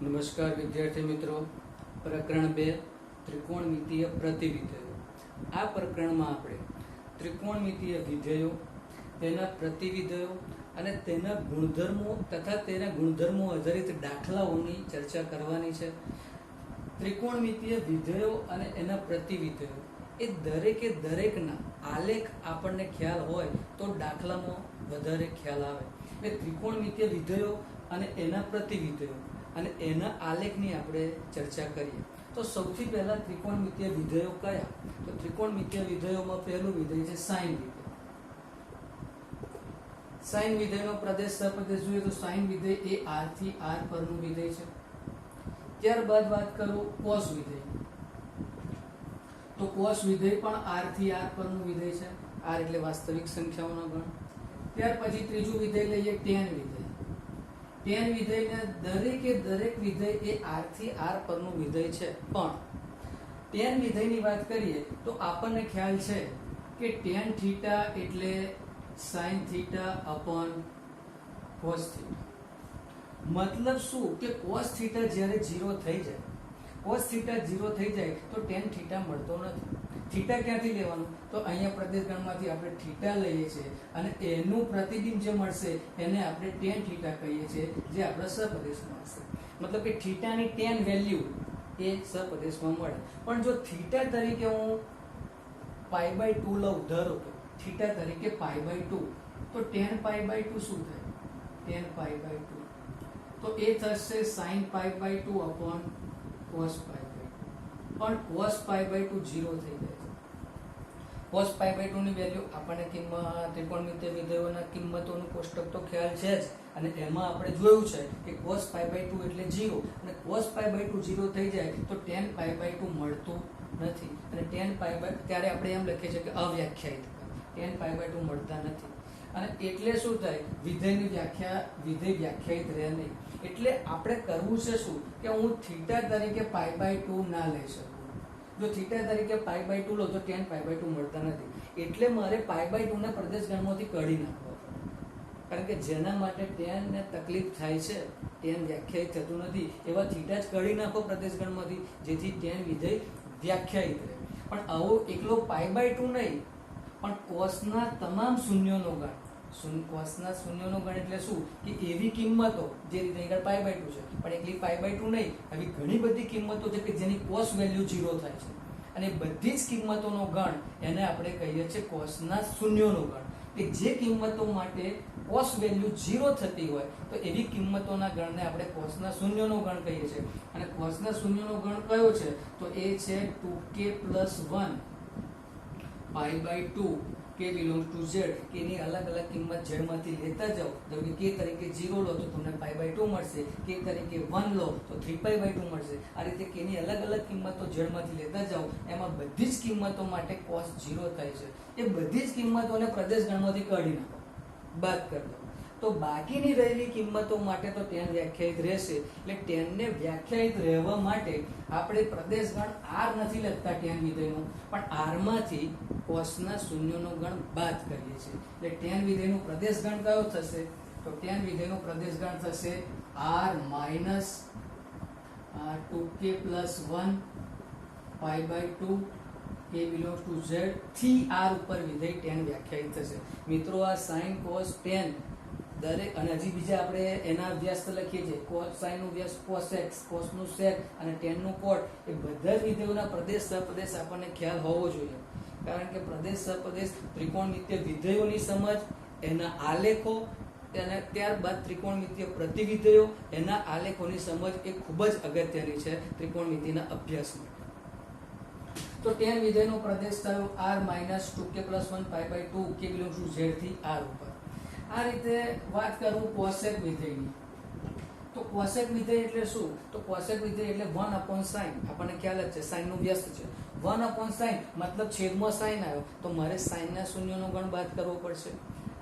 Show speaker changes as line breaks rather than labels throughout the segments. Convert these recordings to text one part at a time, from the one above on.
નમસ્કાર વિદ્યાર્થી મિત્રો, પ્રકરણ 2 ત્રિકોણમિતીય પ્રતિવિધેયો. આ પ્રકરણમાં આપણે ત્રિકોણમિતીય વિધેયો, તેના પ્રતિવિધેયો અને તેના ગુણધર્મો તથા તેના ગુણધર્મો આધારિત દાખલાઓની ચર્ચા કરવાની છે. ત્રિકોણમિતીય વિધેયો અને એના પ્રતિવિધેયો એ દરેકે દરેકના આલેખ આપણને ખ્યાલ હોય તો દાખલામાં વધારે ખ્યાલ આવે. એટલે ત્રિકોણમિતીય વિધેયો અને એના પ્રતિવિધેયો અને એના આલેખની આપણે ચર્ચા કરીએ. તો સૌથી પહેલા ત્રિકોણમિતીય વિધેયો કયા? તો ત્રિકોણમિતીય વિધેયોમાં પહેલું વિધેય છે સાઇન વિધેય. સાઇન વિધેયનો પ્રદેશ સપ્રદેશ જોઈએ તો સાઇન વિધેય એ r થી r પરનું વિધેય છે. ત્યારબાદ વાત કરું કોસ વિધેય. તો કોસ વિધેય પણ r થી r પરનું વિધેય છે. r એટલે વાસ્તવિક સંખ્યાઓનો ગણ. ત્યાર પછી ત્રીજું વિધેય લઈએ tan વિધેય. tan વિધેયને દરેકે દરેક વિધેય એ r થી r પરનું વિધેય છે. પણ tan વિધેયની વાત કરીએ તો આપણને ખ્યાલ છે કે tan થીટા એટલે sin theta upon cos theta. મતલબ શું કે cos થીટા જ્યારે 0 થઈ જાય, cos થીટા 0 થઈ જાય તો tan થીટા મળતો નથી. થીટા ક્યાંથી લેવાનું? તો અહીંયા પ્રદેશ ગણમાંથી આપણે થીટા લઈએ છીએ અને એનું પ્રતિબિંબ જે મળશે એને આપણે tan થીટા કહીએ છીએ, જે આપણા સપ્રદેશમાં મળશે. મતલબ કે થીટાની tan વેલ્યુ એ સપ્રદેશમાં મળે. પણ જો થીટા તરીકે હું π/2 લઉં, ધારો કે થીટા તરીકે π/2, તો tan π/2 શું થાય? tan π/2 તો એ થશે sin π/2 upon cos π/2. પણ cos π/2 0 થઈ જાય છે. cos π/2 ની વેલ્યુ આપણને ત્રિકોણમિતીય વિધેયોના કિંમતોનું કોષ્ટક તો ખ્યાલ છે જ, અને એમાં આપણે જોયું છે કે cos π/2 એટલે 0, અને cos π/2 0 થઈ જાય તો tan π/2 મળતું નથી. અને tan π/2 ત્યારે આપણે એમ લખીએ છીએ કે અવ્યાખ્યાયિત, tan π/2 મળતા નથી. અને એટલે શું થાય? વિધેયની વિધેય વ્યાખ્યાયિત રહે નહીં. એટલે આપણે કરવું છે શું કે હું થીટા તરીકે π/2 ના લઈ શકું. જો થીટા તરીકે π/2 લો તો tan π/2 મળતા નથી. એટલે મારે π/2 ને પ્રદેશ ગણમાંથી કાઢી નાખવો પડે. કારણ કે જેના માટે tan ને તકલીફ થાય છે, tan વ્યાખ્યાયિત થતું નથી, એવા થીટા જ કાઢી નાખો પ્રદેશ ગણમાંથી, જેથી tan વિધેય વ્યાખ્યાયિત રહે. પણ આવો એકલો π/2 નહીં, પણ કોસના તમામ શૂન્યોનો ગણ. કોસના શૂન્યોનો ગણ એટલે શું કે એવી કિંમતો, જે રીતે આગળ π/2 છે, પણ એકલી π/2 નહીં, આવી ઘણી બધી કિંમતો છે કે જેની કોસ વેલ્યુ 0 થાય છે. અને બધી જ કિંમતોનો ગણ એને આપણે કહીએ છીએ કોસના શૂન્યોનો ગણ. કે જે કિંમતો માટે કોસ વેલ્યુ 0 થતી હોય તો એવી કિંમતોના ગણને આપણે કોસના શૂન્યોનો ગણ કહીએ છીએ. અને કોસના શૂન્યોનો ગણ કયો છે? તો એ છે 2k + 1 π/2 k belongs to z. કે ની અલગ અલગ કિંમત z માંથી લેતા જાઓ. જેમ કે k તરીકે 0 લો તો તમને π/2 મળશે, k તરીકે 1 લો તો 3π/2 મળશે. આ રીતે k ની અલગ અલગ કિંમતો z માંથી લેતા જાઓ. એમાં બધી જ કિંમતો માટે cos 0 થાય છે. એ બધી જ કિંમતોને પ્રદેશ ગણમાંથી કાઢી નાખો, બાદ કરી દો. તો બાકીની રહેલી કિંમતો માટે તો tan વ્યાખ્યાયિત રહેશે. એટલે tan ને વ્યાખ્યાયિત રહેવા માટે આપણે પ્રદેશ ગણ r નથી લખતા tan વિધેયનો, પણ r માંથી કોસના શૂન્યનો ગણ બાદ કરીએ છીએ. એટલે tan વિધેયનો પ્રદેશ ગણ કયો થશે? તો tan વિધેયનો પ્રદેશ ગણ થશે r - 2k + 1 π/2 k belongs to z થી r ઉપર વિધેય tan વ્યાખ્યાયિત થશે. મિત્રો, આ sin cos tan દરેક, અને હજી બીજા આપણે એના અભ્યાસ લખીએ છીએ. sin નું વ્યસ્ત cos x, cos નું sec અને tan નું cot. એ બધા જ વિધેયોના પ્રદેશ સપ્રદેશ આપણને ખ્યાલ હોવો જોઈએ. કારણ કે પ્રદેશ સપ્રદેશ ત્રિકોણમિતીય વિધેયોની સમજ, એના આલેખો, અને ત્યારબાદ ત્રિકોણમિતીય પ્રતિવિધેયો, એના આલેખોની સમજ એ ખૂબ જ અગત્યની છે ત્રિકોણમિતિના અભ્યાસમાં. તો tan વિધેયનો પ્રદેશ થયો r - 2k + 1 π/2 k belongs to z થી r ઉપર. આ રીતે વાત કરું કોસેક વિધેયની. તો કોસેક વિધેય એટલે શું? તો કોસેક વિધેય એટલે 1/sin. આપણને ખ્યાલ જ છે, sin નું વ્યસ્ત છે. 1/sin મતલબ છેદમાં sin આવ્યો, તો મારે sin ના શૂન્યનો ગણ બાદ કરવો પડશે.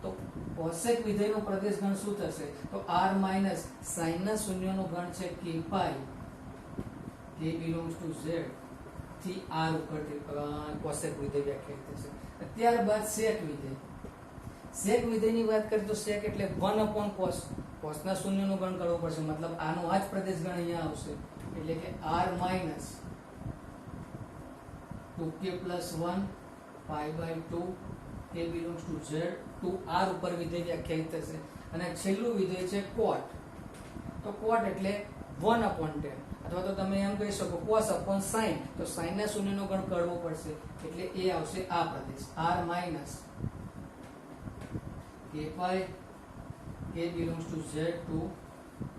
તો કોસેક વિધેયનો પ્રદેશ ગણ શું થશે? તો r - sin ના શૂન્યનો ગણ છે k π, k belongs to z થી r ઉપર કોસેક વિધેય વ્યાખ્યાયિત થશે. ત્યારબાદ સેક વિધેય. સેક વિધેયની વાત કરીએ તો સેક એટલે 1/cos. કોસના શૂન્યનો ગણ કરવો પડશે, મતલબ આનો આ જ પ્રદેશ ગણ અહીંયા આવશે, એટલે કે r minus 2k plus 1 pi by 2 k belongs to z to r ઉપર વિધેય વ્યાખ્યાયિત થશે. અને છેલ્લું વિધેય છે cot. તો cot એટલે 1/10, અથવા તો તમે એમ કહી શકો cos upon sin. તો sin ના શૂન્યનો ગણ કરવો પડશે, એટલે એ આવશે આ પ્રદેશ r minus k pi k belongs to z to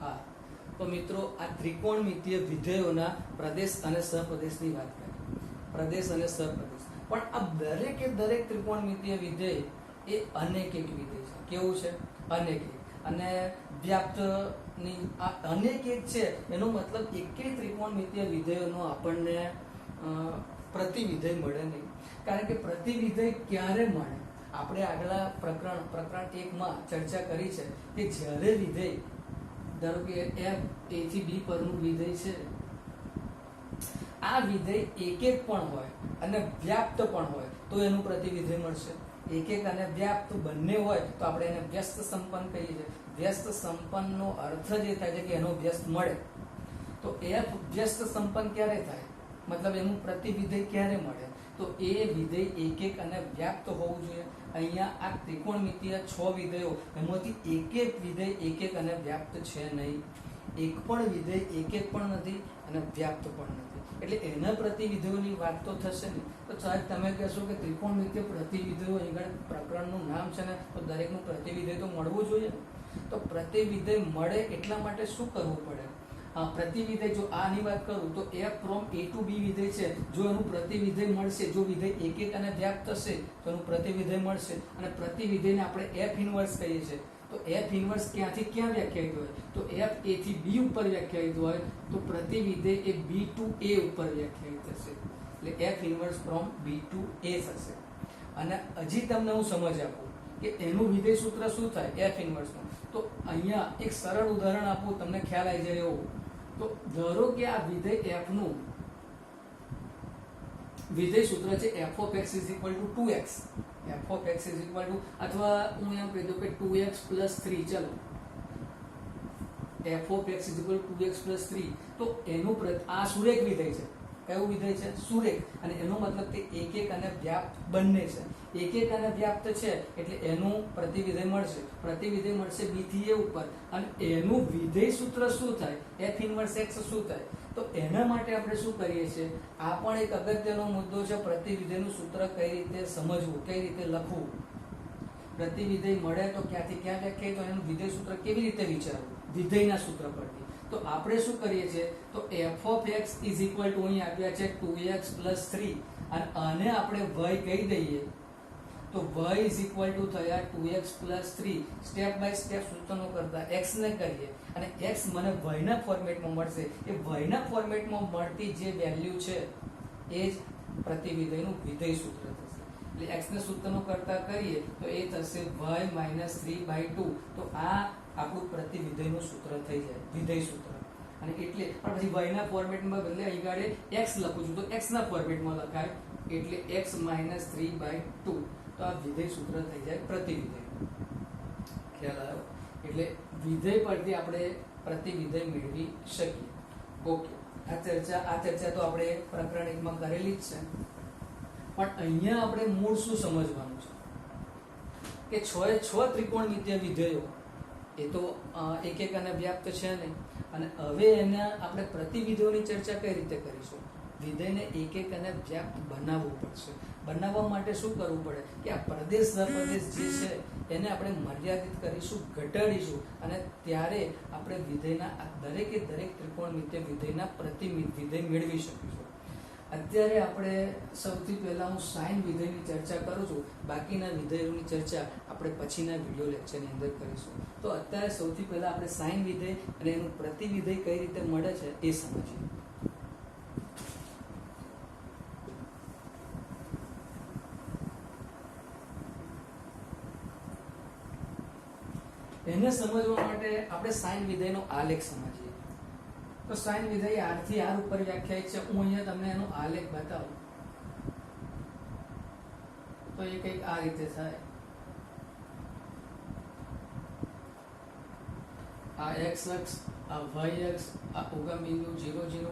r. તો મિત્રો આ ત્રિકોણમિતીય વિધેયોના પ્રદેશ અને સહપ્રદેશની વાત કરી. પ્રદેશ અને સહપ્રદેશ, પણ આ દરેકે દરેક ત્રિકોણમિતીય વિધેય એ અનેક એક વિધેય છે. કેવું છે? અનેક એક. અને વ્યાપ્તની આ અનેક એક છે એનો મતલબ એકેય ત્રિકોણમિતીય વિધેયોનો આપણને પ્રતિવિધેય મળે નહીં. કારણ કે પ્રતિવિધેય ક્યારે મળે? આપણે આગલા પ્રકરણ 1 માં ચર્ચા કરી છે કે જ્યારે વિધેય, ધારો કે f a થી b પરનું વિધેય છે, આ વિધેય એક પણ હોય અને વ્યાપ્ત પણ હોય તો એનું પ્રતિવિધેય મળશે. એક અને વ્યાપ્ત બંને હોય તો આપણે એને વ્યસ્ત સંપન્ન કહીએ છીએ. વ્યસ્ત સંપન્નનો અર્થ જ એ થાય છે કે એનો વ્યસ્ત મળે. તો f વ્યસ્ત સંપન્ન ક્યારે થાય? મતલબ એનું પ્રતિવિધેય ક્યારે મળે? તો એ વિધેય એક અને વ્યાપ્ત હોવું જોઈએ. અહીંયા આ ત્રિકોણમિતીય 6 વિધેયો, એમાંથી એક વિધેય એક અને વ્યાપ્ત છે નહીં. એક પણ વિધેય એક પણ નથી અને વ્યાપ્ત પણ નથી. એટલે એના પ્રતિવિધેયોની વાત તો થશે ને. તો સાહેબ તમે કહેશો કે ત્રિકોણમિતીય પ્રતિવિધેયો અહીં પ્રકરણનું નામ છે ને, તો દરેકનું પ્રતિવિધેય તો મળવું જોઈએ ને. તો પ્રતિવિધેય મળે એટલા માટે શું કરવું પડે? પ્રતિવિધેય, જો આની વાત કરું તો f from a to b વિધેય છે, જો એનું પ્રતિવિધેય મળશે, જો વિધેય એક અને વ્યાપ્ત થશે તો એનું પ્રતિવિધેય મળશે. અને પ્રતિવિધેયને આપણે f ઇન્વર્સ કહીએ છીએ. તો f ઇન્વર્સ ક્યાંથી ક્યાં વ્યાખ્યાયિત હોય? તો f a થી b ઉપર વ્યાખ્યાયિત હોય તો પ્રતિવિધેય એ b to a ઉપર વ્યાખ્યાયિત થશે. એટલે f inverse from b to a થશે. અને હજી તમને હું સમજ આપું કે એનું વિધેય સૂત્ર શું થાય f ઇન્વર્સનું. તો અહીંયા એક સરળ ઉદાહરણ આપું, તમને ખ્યાલ આવી જાય એવું. તો ધારો કે આ વિધેય f નું વિધેય સૂત્ર છે f of x is equal to 2x. f of x is equal to, અથવા હું એમ કહી દઉં કે 2x plus 3. ચલો, f of x is equal to 2x plus 3. તો એનું આ સુરેખ વિધેય છે. કયું વિધેય છે? સુરેખ. અને એનો મતલબ કે એક અને વ્યાપ્ત બંને છે. એક અને વ્યાપ્ત છે એટલે એનું પ્રતિવિધેય મળશે. પ્રતિવિધેય મળશે b થી a ઉપર. અને એનું વિધેય સૂત્ર શું થાય? f ઇન્વર્સ x શું થાય? તો એના માટે આપણે શું કરીએ છીએ? આ પણ એક અગત્યનો મુદ્દો છે. પ્રતિવિધેયનું સૂત્ર કઈ રીતે સમજવું, કઈ રીતે લખવું. પ્રતિવિધેય મળે તો ક્યાંથી ક્યાં વ્યાખ્યાયિત, તો એનું વિધેય સૂત્ર કેવી રીતે વિચારવું? વિધેયના સૂત્ર પરથી. તો આપણે શું કરીએ છીએ? તો f of x is equal to અહીં આપ્યા છે 2x plus 3, અને આને આપણે y કહી દઈએ તો y is equal to થયા 2x plus 3. Step by step સૂચનો કરતા x ને કરીએ અને x મને y ના ફોર્મેટમાં મળશે. એ y ના ફોર્મેટમાં મળતી જે વેલ્યુ છે એ જ પ્રતિવિધેયનું વિધેય સૂત્ર થશે. એટલે x ને સૂચનો કરતા કરીએ તો એ થશે y minus 3/2. તો આ આપણું પ્રતિવિધેયનું સૂત્ર થઈ જાય, વિધેય સૂત્ર. અને એટલે પણ પછી y ના ફોર્મેટમાં બદલે અહીં ગાડે x લખું છું તો x ના ફોર્મેટમાં લખાય, એટલે x minus 3/2. તો આ વિધેય સૂત્ર થઈ જાય પ્રતિવિધેય. ખ્યાલ આવ્યો? એટલે વિધેય પરથી આપણે પ્રતિવિધેય મેળવી શકીએ. ઓકે, આ ચર્ચા તો આપણે પ્રકરણ 1 માં કરેલી જ છે. પણ અહીંયા આપણે મૂળ શું સમજવાનું છે કે 6 ત્રિકોણમિતીય વિધેયો એ તો એક અને વ્યાપ્ત છે નહીં. અને હવે એના આપણે પ્રતિવિધેયોની ચર્ચા કઈ રીતે કરીશું? વિધેયને એક અને વ્યાપ્ત બનાવવું પડશે. બનાવવા માટે શું કરવું પડે કે આ પ્રદેશ સહપ્રદેશ જે છે એને આપણે મર્યાદિત કરીશું, ઘટાડીશું, અને ત્યારે આપણે વિધેયના દરેકે દરેક ત્રિકોણમિતીય વિધેયના પ્રતિવિધેય મેળવી શકીશું. અત્યારે આપણે સૌથી પહેલા હું સાઇન વિધેયની ચર્ચા કરું છું. બાકીના વિધેયોની ચર્ચા આપણે પછીના વિડિયો લેક્ચરની અંદર કરીશું. તો અત્યારે સૌથી પહેલા આપણે સાઇન વિધેય અને એનું પ્રતિવિધેય કઈ રીતે મળે છે એ સમજીએ. એને સમજવા માટે આપણે સાઇન વિધેયનો આલેખ સમજીએ. તો સાઇન વિધેય r થી r ઉપર વ્યાખ્યાયિત છે. હું અહીંયા તમને એનો આલેખ બતાવું તો એ કંઈક આ રીતે થાય. આ x અક્ષ, આ y અક્ષ, આ ઉગમ બિંદુ 0 0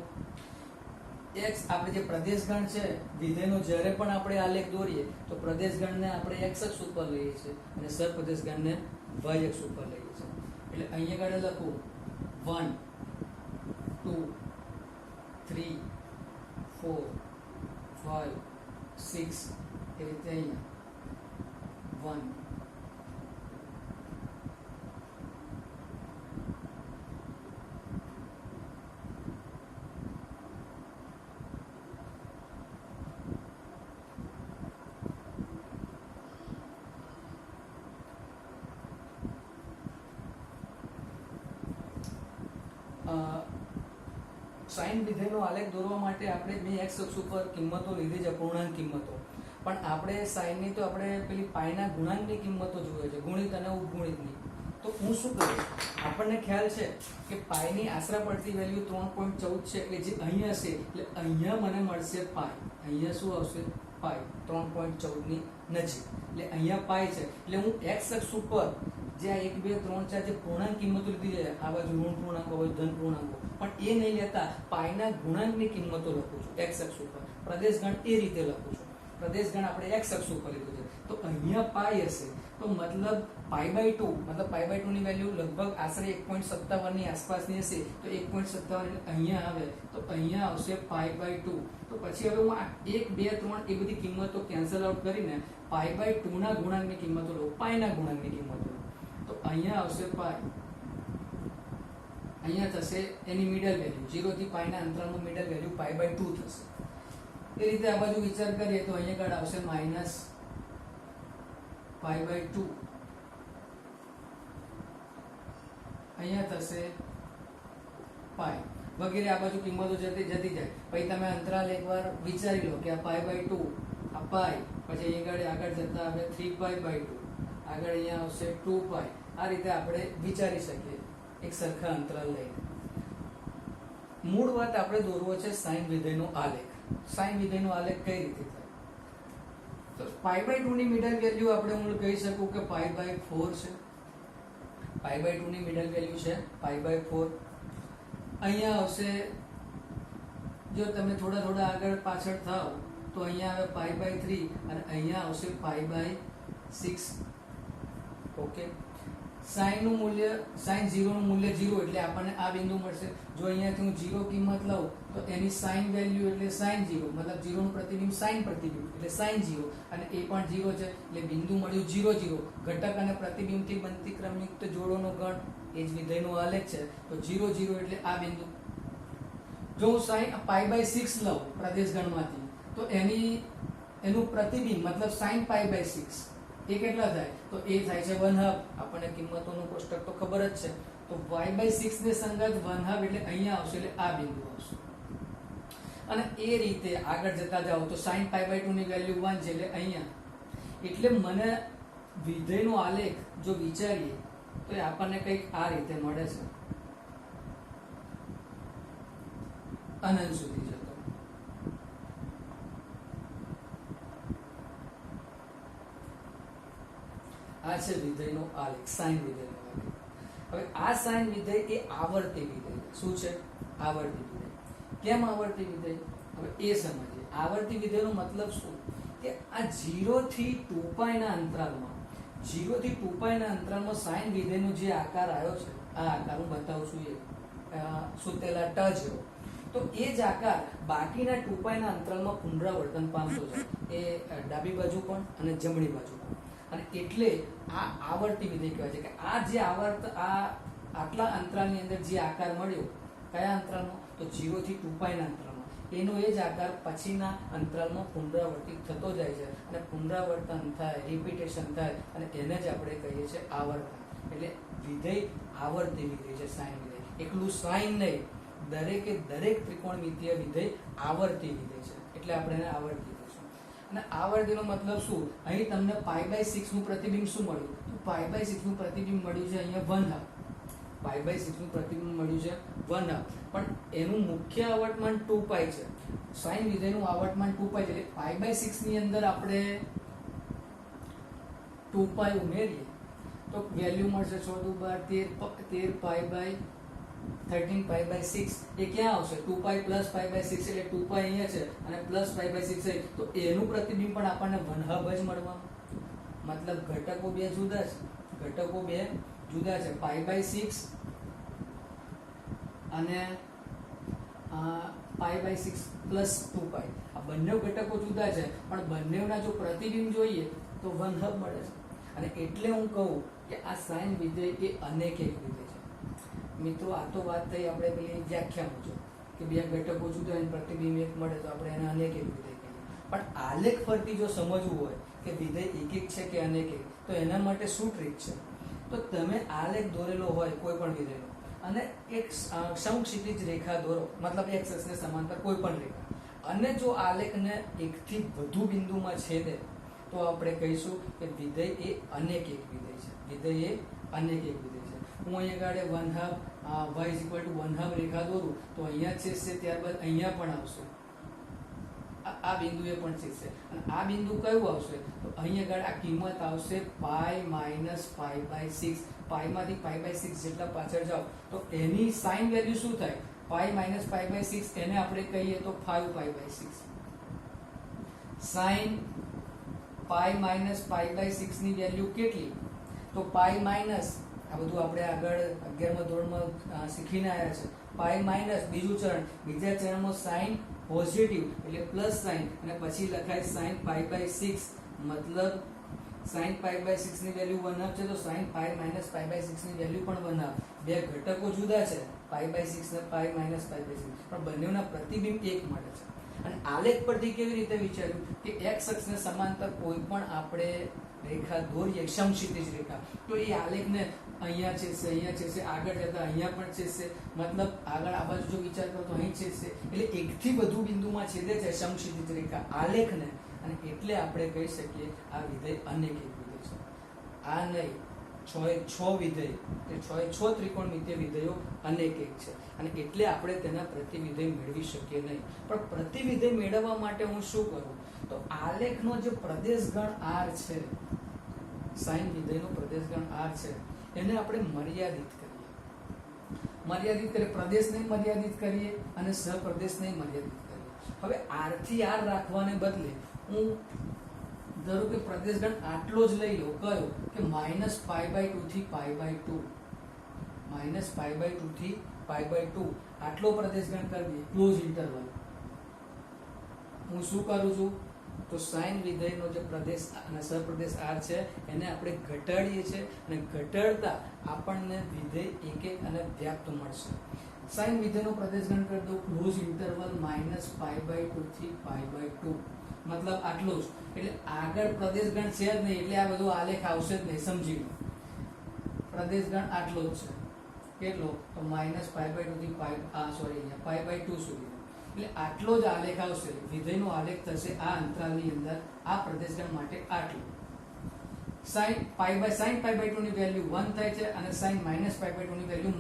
x આપણે જે પ્રદેશગણ છે વિધેયનો જ્યારે પણ આપણે આલેખ દોરીએ તો પ્રદેશગણને આપણે x અક્ષ ઉપર લઈએ છીએ અને સહપ્રદેશગણને y અક્ષ ઉપર લઈએ છીએ. એટલે અહીંયા આગળ લખું 1 2 3 4 5 6 એ રીતે અહીંયા 1 સાઇન વિધેયનો આલેખ દોરવા માટે આપણે બે x અક્ષ ઉપર કિંમતો લીધી છે, પૂર્ણાંક કિંમતો. પણ આપણે સાઇનની તો આપણે પેલી પાઈના ગુણાંકની કિંમતો જોઈએ છે, ગુણિત અને ઉપગુણિતની. તો હું શું કરું, આપણને ખ્યાલ છે કે પાઈની આશરા પડતી વેલ્યુ 3.14 છે, એટલે જે અહીંયા હશે એટલે અહીંયા મને મળશે પાઈ. અહીંયા શું આવશે? પાઈ 3.14 ની નજીક. એટલે અહીંયા પાઈ છે એટલે હું x અક્ષ ઉપર જે 1 2 3 4 જે પૂર્ણાંક કિંમતો લીધી છે, આ બાજુ ઋણ પૂર્ણાંકો, આ બાજુ ધન પૂર્ણાંકો, પણ એ નહીં લેતા પાઈના ગુણાંકની કિંમતો લખું છું x અક્ષ ઉપર. પ્રદેશગણ એ રીતે લખું છું. પ્રદેશગણ આપણે x અક્ષ ઉપર લીધું છે તો અહીંયા પાઈ હશે તો મતલબ π/2 મતલબ π/2 ની વેલ્યુ લગભગ આશરે 1.57 ની આસપાસની હશે. તો 1.57 એટલે અહીંયા આવે તો અહીંયા આવશે π/2. તો પછી હવે હું આ 1 2 3 એ બધી કિંમતો કેન્સલ આઉટ કરીને π/2 ના ગુણાંકની કિંમતો લઉં, પાઈના ગુણાંકની કિંમતો લઉં. તો અહીંયા આવશે પાઈ, અહીંયા થશે એની મિડલ વેલ્યુ 0 થી પાઈના અંતરાલનું મિડલ વેલ્યુ π/2 થશે. એ રીતે આ બાજુ વિચાર કરીએ તો અહીંયા આગળ આવશે માઈનસ π/2, અહીંયા થશે પાઈ વગેરે. આ બાજુ કિંમતો જતી જાય. પછી તમે અંતરાલ એકવાર વિચારી લો કે આ π/2, આ પાઈ, પછી અહીંયા આગળ જતા આવે 3π/2, આગળ અહીંયા આવશે 2π. આ રીતે આપણે વિચારી શકીએ એક સરખા અંતરાલ લઈને. મૂળ વાત આપણે દોરવો છે સાઇન વિધેયનો આલેખ. સાઇન વિધેયનો આલેખ કઈ રીતે થાય? તો π/2 ની મિડલ વેલ્યુ આપણે હું કહી શકું કે π/4 છે. π/2 ની મિડલ વેલ્યુ છે π/4. અહીંયા આવશે, જો તમે થોડા આગળ પાછળ થાવ તો અહીંયા આવે π/3 અને અહીંયા આવશે π/6. ઓકે. સાઇન નું મૂલ્ય, સાઇન 0 નું મૂલ્ય 0 એટલે આપણને આ બિંદુ મળશે. જો અહીંયાથી હું 0 કિંમત લઉં તો એની સાઇન વેલ્યુ એટલે સાઇન 0 મતલબ 0 નું પ્રતિબિંબ સાઇન પ્રતિબિંબ એટલે સાઇન 0 અને એ પણ 0 છે એટલે બિંદુ મળ્યું 0 0. ઘટક અને પ્રતિબિંબથી બનતી ક્રમયુક્ત જોડોનો ગણ એ જ વિધેયનો આલેખ છે. તો 0 0 એટલે આ બિંદુ. જો હું સાઇન π/6 લઉં પ્રદેશગણમાંથી તો એનું પ્રતિબિંબ મતલબ સાઇન π/6 એ કેટલા થાય? તો એ થાય છે 1/2. આપણને કિંમતોનું કોષ્ટક તો ખબર જ છે. તો y/6 ને સંગત 1/2 એટલે અહીંયા આવશે એટલે આ બિંદુ આવશે. અને એ રીતે આગળ જતા જાઓ તો sin π/2 ની વેલ્યુ 1 છે એટલે અહીંયા. એટલે મને વિધેયનો આલેખ જો વિચારીએ તો એ આપણને કંઈક આ રીતે મળે છે, અનંત સુધી જતો. આ છે વિધેયનો આલેખ, સાઇન વિધેયનો આલેખ. હવે આ સાઇન વિધેય એ આવર્તી વિધેય. શું છે? આવર્તી વિધેય. કેમ આવર્તી વિધેય? હવે એ સમજીએ. આવર્તી વિધેયનો મતલબ શું? કે આ 0 થી 2π ના અંતરાલમાં 0 થી 2π ના અંતરાલમાં સાઇન વિધેયનો જે આકાર આવ્યો છે, આ આકાર હું બતાવું છું, એ સુતેલા ટ જેવો. તો એ જ આકાર બાકીના 2π ના અંતરાલમાં પુનરાવર્તન પામતો છે, એ ડાબી બાજુ પણ અને જમણી બાજુ પણ. અને એટલે આ આવર્તી વિધેય કહેવાય છે કે આ જે આટલા અંતરાલની અંદર જે આકાર મળ્યો, કયા અંતરાલમાં? તો 0 થી 2π ના અંતરાલમાં, એનો એ જ આકાર પછીના અંતરાલમાં પુનરાવર્તિત થતો જાય છે અને પુનરાવર્તન થાય, રિપીટેશન થાય અને એને જ આપણે કહીએ છીએ આવર્તન. એટલે વિધેય આવર્તી વિધેય છે, સાઇન વિધેય. એકલું સાઇન નહીં, દરેક ત્રિકોણમિતિય વિધેય આવર્તી વિધેય છે. એટલે આપણે એને આવર્તી કહીશું. અને આવર્તીનો મતલબ શું? અહીં તમને π/6 નું પ્રતિબિંબ શું મળ્યું? તો π/6 નું પ્રતિબિંબ મળ્યું છે અહીંયા 1/2. π/6 નું પ્રતિબિંબ મળ્યું છે 1/2. પણ એનું મુખ્ય આવર્તમાન 2π છે. સાઇન વિધેયનું આવર્તમાન 2π છે. એટલે π/6 ની અંદર આપણે 2π ઉમેરીએ તો વેલ્યુ મળશે 6 દુ 12 13 પાઈ બાય 13 પાઈ બાય 6 એ ક્યાં આવશે 2 પાઈ પ્લસ પાઈ બાય 6 એટલે 2 પાઈ અહીંયા છે અને પ્લસ પાઈ બાય 6 છે તો એનું પ્રતિબિંબ પણ આપણને 1/2 જ મળવાનું. મતલબ ઘટકો બે જુદા છે પાઈ બાય 6 અને પાઈ બાય 6 પ્લસ 2 પાઈ. આ બંને ઘટકો જુદા છે પણ બંનેના જો પ્રતિબિંબ જોઈએ તો 1/2 મળે છે. અને એટલે હું કહું કે આ સાઇન વિધેય એ અનેક એક વિધેય છે. મિત્રો આ તો વાત થઈ આપણે પેલી વ્યાખ્યા મુજબ કે બે ઘટકો જુદા હોય પ્રતિબિંબ એક મળે તો આપણે એને અનેક એક વિધેય કહીએ. પણ આલેખ પરથી જો સમજવું હોય કે વિધેય એક એક છે કે અનેક એક, તો એના માટે શું ટ્રીક છે? તો તમે આલેખ દોરેલો હોય કોઈ પણ વિધેયનો અને એક સમક્ષિતિજ રેખા દોરો, મતલબ x અક્ષને સમાંતર કોઈ પણ રેખા, અને જો આલેખને એકથી વધુ બિંદુમાં છેદે તો આપણે કહીશું કે વિધેય એ અનેક એક વિધેય છે. વિધેય એ અનેક એક વિધેય છે. હું અહીંયા આગળ 1/2 y = 1/2 રેખા દોરું તો અહીંયા છેદશે, ત્યારબાદ અહીંયા પણ આવશે, આ બિંદુએ પણ છેદશે અને આ બિંદુ કયું આવશે તો અહીંયા આગળ આ કિંમત આવશે પાઈ માઈનસ પાઈ બાય 6. પાઈ માંથી પાઈ બાય 6 જેટલા પાછળ જાઓ તો એની સાઇન વેલ્યુ શું થાય? પાઈ માઈનસ પાઈ બાય 6 એને આપણે કહીએ તો 5 pi by 6. Sine pi minus pi by 6 ની વેલ્યુ કેટલી? તો પાઈ માઈનસ, આ બધું આપણે આગળ 11મા ધોરણમાં શીખીને આવ્યા છે. પાઈ માઈનસ બીજું ચરણ, બીજા ચરણમાં સાઇન પોઝિટિવ એટલે પ્લસ સાઇન અને પછી લખાય સાઇન પાઈ બાય 6. મતલબ સાઇન પાઈ બાય 6 ની વેલ્યુ 1/2 છે તો sine pi minus pi by 6 ની વેલ્યુ પણ 1/2. બે ઘટકો જુદા છે પાઈ બાય 6 ને પાઈ માઈનસ પાઈ બાય 6, પણ બંનેના પ્રતિબિંબ એક મળે છે. અને આલેખ પરથી કેવી રીતે વિચાર્યું કે x અક્ષને સમાંતર કોઈ પણ આપણે રેખા દોરીએ, સમક્ષિતિજ રેખા, તો એ આલેખને અહીંયા છેદશે, આગળ જતા અહીંયા પણ છેદશે. મતલબ આગળ આ બાજુ જો વિચાર કરો તો અહીં છેદશે. એટલે એકથી વધુ બિંદુમાં છેદે છે સમક્ષિતિજ રેખા આલેખને, અને એટલે આપણે કહી શકીએ આ વિધેય અનેક એક વિધેય છે. આ નહીં 6 વિધેય, એ 6 ત્રિકોણમિતિય વિધેયો અનેક એક છે અને એટલે આપણે તેના પ્રતિવિધેય મેળવી શકીએ નહીં. પણ પ્રતિવિધેય મેળવવા માટે હું શું કરું? તો આલેખનો જે પ્રદેશગણ R છે, સાઇન વિધેયનો પ્રદેશગણ R છે, એને આપણે મર્યાદિત કરીએ, પ્રદેશને મર્યાદિત કરીએ અને સહપ્રદેશને મર્યાદિત કરીએ. હવે R થી R રાખવાને બદલે હું ધારો કે પ્રદેશગણ આટલો જ લઈ લો. કયો? કે -π/2 થી π/2, -π/2 થી π/2 આટલો પ્રદેશગણ કરી દઈએ ક્લોઝ ઇન્ટરવલ. હું શું કરું છું તો સાઇન વિધેયનો જે પ્રદેશ અને સહપ્રદેશ R છે એને આપણે ઘટાડીએ છીએ અને ઘટાડતા આપણને વિધેય એક એક અને વ્યાપ્ત મળશે. સાઇન વિધેયનો પ્રદેશગણ કરી દો ક્લોઝ ઇન્ટરવલ -π/2 થી π/2, મતલબ આટલો જ. એટલે આગળ પ્રદેશગણ છે જ નહીં એટલે આ બધો આલેખ આવશે જ નહીં. સમજી લો પ્રદેશગણ આટલો જ છે. કેટલો? તો -π/2 થી π/2 સુધી. એટલે આટલો જ આલેખ આવશે. વિધેયનો આલેખ થશે આ અંતરાલની અંદર આ પ્રદેશગણ માટે આટલો. sin π/2 ની વેલ્યુ 1 થાય છે અને sin -π/2 ની વેલ્યુ -1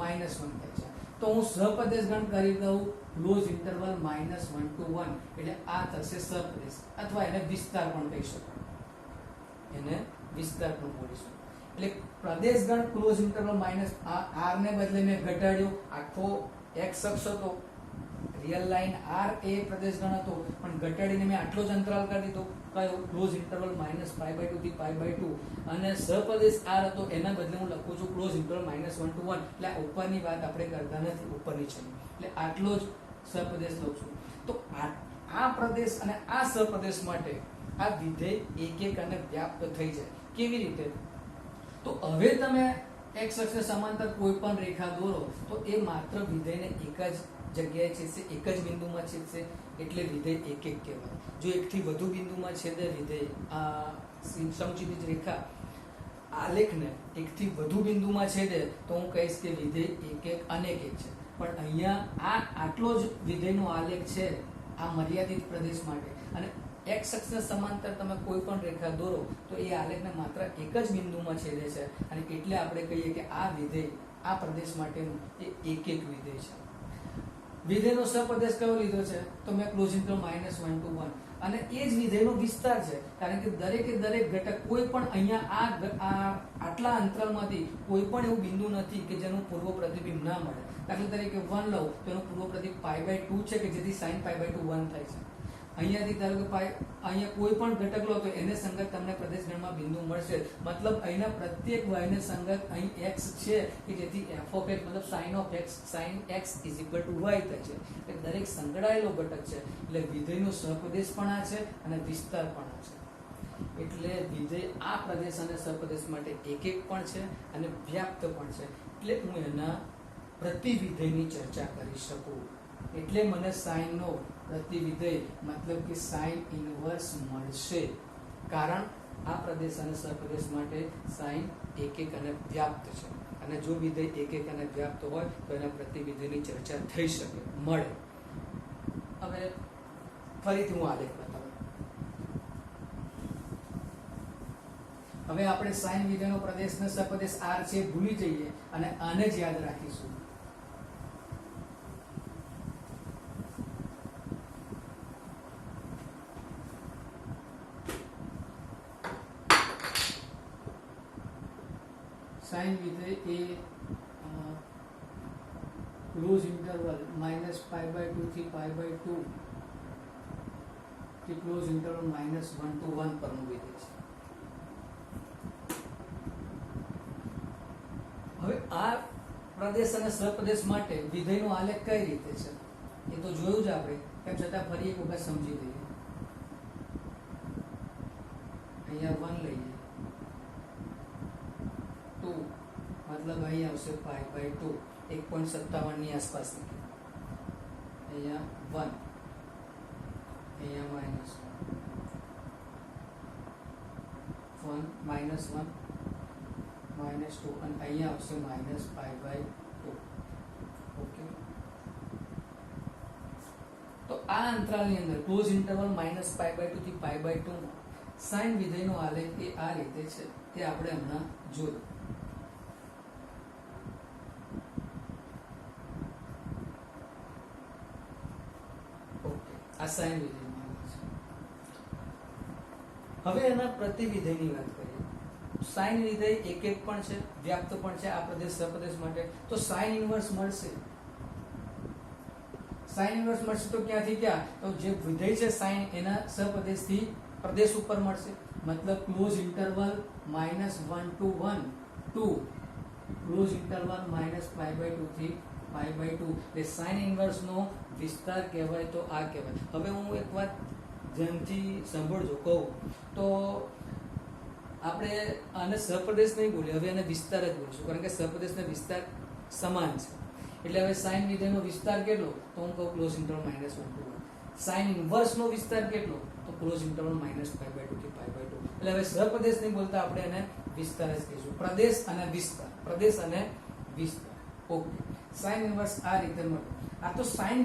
થાય છે. તો હું સહપ્રદેશગણ કરી દઉં ક્લોઝ ઇન્ટરવલ -1 to 1, એટલે આ થશે સહપ્રદેશ, અથવા એને વિસ્તાર પણ કહી શકાય. એને વિસ્તાર પણ બોલીશું. એટલે પ્રદેશગણ ક્લોઝ ઇન્ટરવલ r ને બદલે મેં ઘટાડ્યો. આખો x અક્ષ હતો, રિયલ લાઈન r એ પ્રદેશગણ હતો, પણ ઘટાડીને મેં આટલો જ અંતરાલ કરી દીધો. કયો? ક્લોઝ ઇન્ટરવલ -π/2 થી π/2. અને સહપ્રદેશ r હતો એના બદલે હું લખું છું ક્લોઝ ઇન્ટરવલ -1 to 1. એટલે ઉપરની વાત આપણે કરતા નથી, ઉપરની છે એટલે આટલો જ સહપ્રદેશ લઉં છું. તો આ પ્રદેશ અને આ સહપ્રદેશ માટે આ વિધેય એક એક અને વ્યાપ્ત થઈ જાય. કેવી રીતે? તો હવે તમે x અક્ષને સમાંતર કોઈ પણ રેખા દોરો તો એ માત્ર વિધેયને એક જ જગ્યાએ છેદશે, એક જ બિંદુમાં છેદશે, એટલે વિધેય એક એક કહેવાય. જો એકથી વધુ બિંદુમાં છેદે વિધેય આ સમક્ષિતિજ રેખા આલેખને એકથી વધુ બિંદુમાં છેદે તો હું કહીશ કે વિધેય એક એક અનેક એક છે. પણ અહીંયા આટલો જ વિધેયનો આલેખ છે આ મર્યાદિત પ્રદેશ માટે, અને x અક્ષને સમાંતર તમે કોઈ પણ રેખા દોરો તો એ આલેખને માત્ર એક જ બિંદુમાં છેદે છે, અને એટલે આપણે કહીએ કે આ વિધેય આ પ્રદેશ માટેનું એ એક એક વિધેય છે. વિધેયનો સહપ્રદેશ કયો લીધો છે? તો મેં ક્લોઝ ઇન્ટરવલ -1 to 1. અને એ જ વિધેયનો વિસ્તાર છે, કારણ કે દરેકે દરેક ઘટક કોઈ પણ અહીંયા આ આટલા અંતરાલમાંથી કોઈ પણ એવું બિંદુ નથી કે જેનું પૂર્વ પ્રતિબિંબ ના મળે. દાખલા તરીકે 1 લઉં તો એનું પૂર્વ પ્રતિબિંબ π/2 છે કે જેથી sin π/2 1 થાય છે. અહીંયાથી ધારો કે અહીંયા કોઈ પણ ઘટક લો તો એને સંગત તમને પ્રદેશ ગણમાં બિંદુ મળશે. મતલબ અહીંના પ્રત્યેક y ને સંગત અહીં x છે કે જેથી f of x મતલબ sin x is equal to y થાય છે. એટલે દરેક સંકળાયેલો ઘટક છે એટલે વિધેયનો સહપ્રદેશ પણ આ છે અને વિસ્તાર પણ આ છે. એટલે વિધેય આ પ્રદેશ અને સહપ્રદેશ માટે એક પણ છે અને વ્યાપ્ત પણ છે. એટલે હું એના પ્રતિવિધેયની ચર્ચા કરી શકું. એટલે મને sin નો પ્રતિવિધેય મતલબ કે sin ઇનવર્સ મળશે, કારણ આ પ્રદેશ અને સહપ્રદેશ માટે sin એક અને વ્યાપ્ત છે. અને જો વિધેય એક અને વ્યાપ્ત હોય તો એના પ્રતિવિધેયની ચર્ચા થઈ શકે, મળે. હવે ફરીથી હું આલેખ બતાવું. હવે આપણે sin વિધેયનો પ્રદેશ અને સહપ્રદેશ r છે ભૂલી જઈએ અને આને જ યાદ રાખીશું. sin વિધેય એ ક્લોઝ ઇન્ટરવલ -π/2 થી π/2 થી ક્લોઝ ઇન્ટરવલ -1 to 1 પરનું વિધેય છે. હવે આ પ્રદેશ અને સહપ્રદેશ માટે વિધેયનો આલેખ કઈ રીતે છે એ તો જોયું જ આપણે, તેમ છતાં ફરી એક વખત સમજી લઈએ. અહીંયા 1 લઈએ, 2 મતલબ અહીં આવશે π/2, 1.57 ની આસપાસ. અહીંયા 1, અહીંયા -1, -1, -2 અને અહીંયા આવશે -π/2. ઓકે, તો આ અંતરાલની અંદર ક્લોઝ ઇન્ટરવલ -π/2 થી π/2 માં sin વિધેયનો આલેખ એ આ રીતે છે, તે આપણે હમણાં જોયું. ઓકે, આ sin વિધેયનો આલેખ છે. હવે એના પ્રતિવિધેયની વાત કરીએ. sin વિધેય એક પણ છે, વ્યાપ્ત પણ છે આ પ્રદેશ સહપ્રદેશ માટે. તો sin ઇનવર્સ મળશે. sin ઇનવર્સ મળશે તો ક્યાંથી ક્યાં? તો જે વિધેય છે sin એના સહપ્રદેશથી પ્રદેશ ઉપર મળશે. મતલબ close interval -1 to 1 2 close interval -π/2 થી π/2 એટલે sin ઇનવર્સ નો વિસ્તાર કહેવાય તો આ કહેવાય. હવે હું એક વાત ધ્યાનથી સાંભળજો કહું તો આપણે આને સહપ્રદેશ નહીં બોલીએ, હવે આને વિસ્તાર જ બોલીશું, કારણ કે સહપ્રદેશ ને વિસ્તાર સમાન છે. એટલે હવે sin વિધેયનો વિસ્તાર કેટલો? તો હું કહું close interval -1 to 1. sin inverse નો વિસ્તાર કેટલો? તો ક્લોઝ ઇન્ટરવલ -π/2 થી π/2. એટલે હવે સહપ્રદેશ નહીં બોલતા, આપણે એને વિસ્તાર જ કહીશું. પ્રદેશ અને વિસ્તાર, પ્રદેશ અને વિસ્તાર. ઓકે, sin ઇનવર્સ આ રીતે મળે. આ તો sin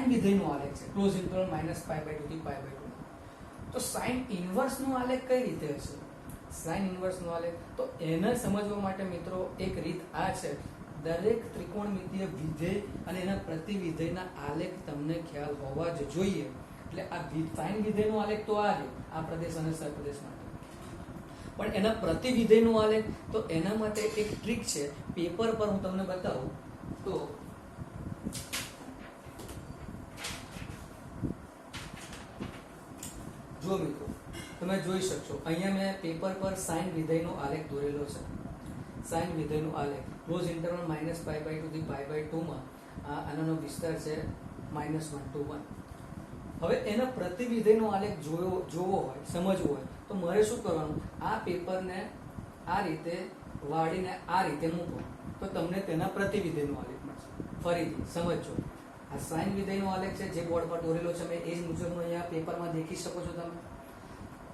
વિધેયનો આલેખ છે, ક્લોઝ ઇન્ટરવલ -π/2 થી π/2. તો sin ઇનવર્સ નો આલેખ કઈ રીતે હશે? sin ઇનવર્સ નો આલેખ તો એને સમજવા માટે મિત્રો એક રીત આ છે. દરેક ત્રિકોણમિતિય વિધેય અને એના પ્રતિવિધેયના આલેખ તમને ખ્યાલ હોવા જ જોઈએ. એટલે આ sin વિધેયનો આલેખ તો આ છે, આ પ્રદેશ અને સહપ્રદેશ માટે. પણ એના પ્રતિવિધેયનો આલેખ તો એના માટે એક ટ્રીક છે, પેપર પર હું તમને બતાવું. તો જો મિત્રો તમે જોઈ શકશો, અહીંયા મેં પેપર પર sin વિધેયનો આલેખ દોરેલો છે. sin વિધેયનો આલેખ ક્લોઝ ઇન્ટરવલ -π/2 થી π/2 માં આનો વિસ્તાર છે -1 to 1. હવે એના પ્રતિવિધેયનો આલેખ જોવો હોય, સમજવો હોય તો મારે શું કરવાનું? આ પેપરને આ રીતે વાળીને આ રીતે મૂકો તો તમને તેના પ્રતિવિધેયનો આલેખ મળશે. ફરીથી સમજજો, આ sin વિધેયનો આલેખ છે જે બોર્ડ પર દોરેલો છે, મેં એ જ મુજબનો અહીંયા પેપરમાં દેખી શકો છો તમે.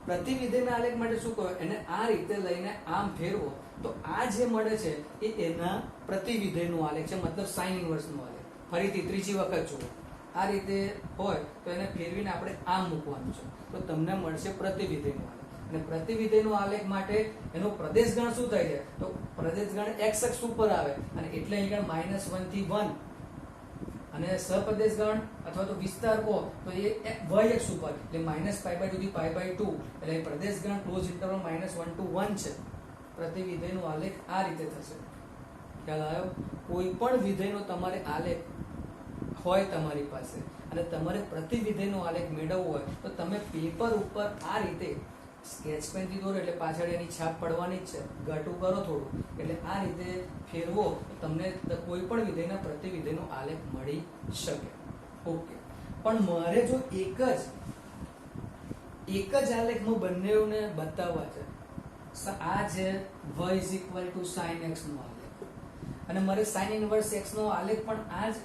પ્રતિવિધેયના આલેખ માટે શું કહો? એને આ રીતે લઈને આમ ફેરવો તો આ જે મળે છે એ એના પ્રતિવિધેયનો આલેખ છે, મતલબ sin ઇનવર્સનો આલેખ. ફરીથી ત્રીજી વખત જુઓ, આ રીતે હોય તો એને ફેરવીને આપણે આમ મૂકવાનું છે તો તમને મળશે પ્રતિવિધેયનો આલેખ. અને પ્રતિવિધેયનો આલેખ માટે એનો પ્રદેશ ગણ શું થાય છે? તો પ્રદેશ ગણ x અક્ષ ઉપર આવે અને એટલે અહીં -1 થી 1 અને સહપ્રદેશ ગણ અથવા તો વિસ્તાર કહો તો એ y અક્ષ ઉપર એટલે -π/2 થી π/2 એટલે એ પ્રદેશ ગણ ક્લોઝ ઇન્ટરવલ -1 to 1 છે. પ્રતિ વિધેયનો આલેખ આ રીતે થશે. ખ્યાલ આવ્યો? કોઈ પણ વિધેયનો તમારે આલેખ હોય તમારી પાસે અને તમારે પ્રતિ વિધેયનો આલેખ મેળવવો હોય તો તમે પેપર ઉપર આ રીતે સ્કેચ પેન થી દોરો એટલે પાછળ એની છાપ પડવાની જ છે. ઘાટું કરો થોડું એટલે આ રીતે ફેરવો તો તમને કોઈ પણ વિધેયના પ્રતિ વિધેયનો આલેખ મળી શકે. ઓકે, પણ મારે જો એક જ આલેખમાં બંનેને બતાવવા છે. આ છે y sin x નો આલેખ અને મારે sin ઇન્વર્સ x નો આલેખ પણ આ જ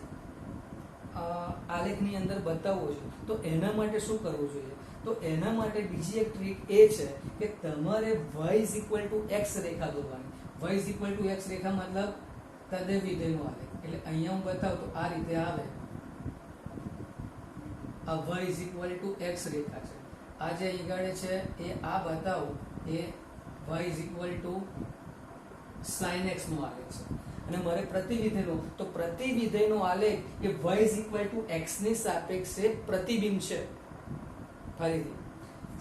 આલેખની અંદર બતાવવો છે. તો એના માટે શું કરવું જોઈએ? તો એના માટે બીજી એક ટ્રીક એ છે કે તમારે y x રેખા દોરવાની. y x રેખા મતલબ તદ્દેવ વિધેયનો આલેખ. એટલે અહીંયા હું બતાવું તો આ રીતે આવે. આ y x રેખા છે. આ જે ઈગાડે છે એ આ બતાવું એ y sin x નો આલેખ છે. અને મારે પ્રતિ વિધેયનો તો પ્રતિ વિધેયનો આલેખ એ y x ની સાપેક્ષે પ્રતિબિંબ છે. ફરીથી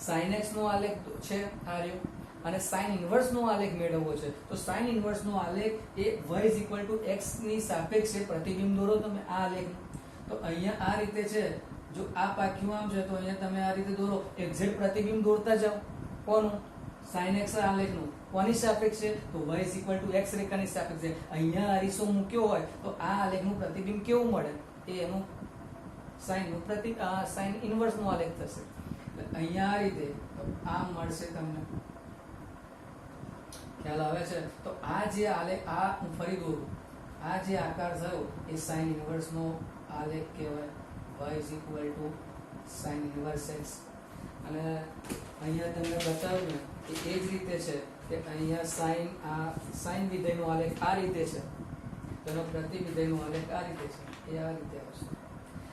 sin x નો આલેખ છે આ રહ્યો અને sin ઇન્વર્સ નો આલેખ મેળવવો છે. તો sin ઇન્વર્સ નો આલેખ એ y x ની સાપેક્ષે પ્રતિબિંબ દોરો તમે આ આલેખ. તો અહીંયા આ રીતે છે. જો આ પાક્યું આમ છે તો અહીંયા તમે આ રીતે દોરો. એક્ઝેક્ટ પ્રતિબિંબ દોરતા જાઓ. કોનું? sin x આલેખનું. કોની સાપેક્ષે? તો y x રેખાની સાપેક્ષે. અહીંયા અરીસો મૂક્યો હોય તો આ આલેખનું પ્રતિબિંબ કેવું મળે? એ એનું sin ઇન્વર્સ નો આલેખ થશે. અહીંયા આ રીતે આમ મળશે તમને. ખ્યાલ આવે છે? તો આ જે આલેખ આ હું ફરી દોરું. આ જે આકાર થયો એ sin ઇન્વર્સ નો આલેખ કહેવાય. y sin inverse x. અને અહીંયા તમને બતાવ્યું કે એ જ રીતે છે કે અહીંયા sin વિધેયનો આલેખ આ રીતે છે. તેનો પ્રતિ વિધેયનો આલેખ આ રીતે છે. એ આ રીતે આવશે.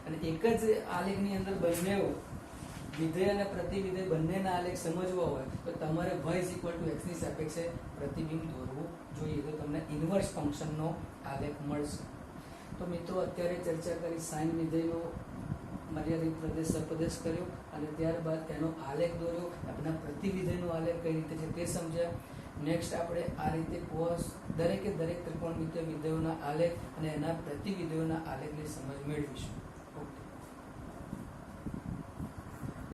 અને એક જ આલેખની અંદર બંને વિધેય અને પ્રતિ વિધેય બંનેના આલેખ સમજવા હોય તો તમારે y x ની સાપેક્ષે પ્રતિબિંબ દોરવું જોઈએ. તો તમને ઇન્વર્સ ફંક્શનનો આલેખ મળશે. તો મિત્રો અત્યારે ચર્ચા કરી sin વિધેયનો મર્યાદિત પ્રદેશ સપ્રદેશ કર્યો અને ત્યારબાદ એનો આલેખ દોર્યો. આપણા પ્રતિ વિધેયનો આલેખ કઈ રીતે છે તે સમજ્યા. નેક્સ્ટ આપણે આ રીતે દરેક ત્રિકોણમિતિય વિધેયોના આલેખ અને એના પ્રતિ વિધેયોના આલેખની સમજ મેળવીશું.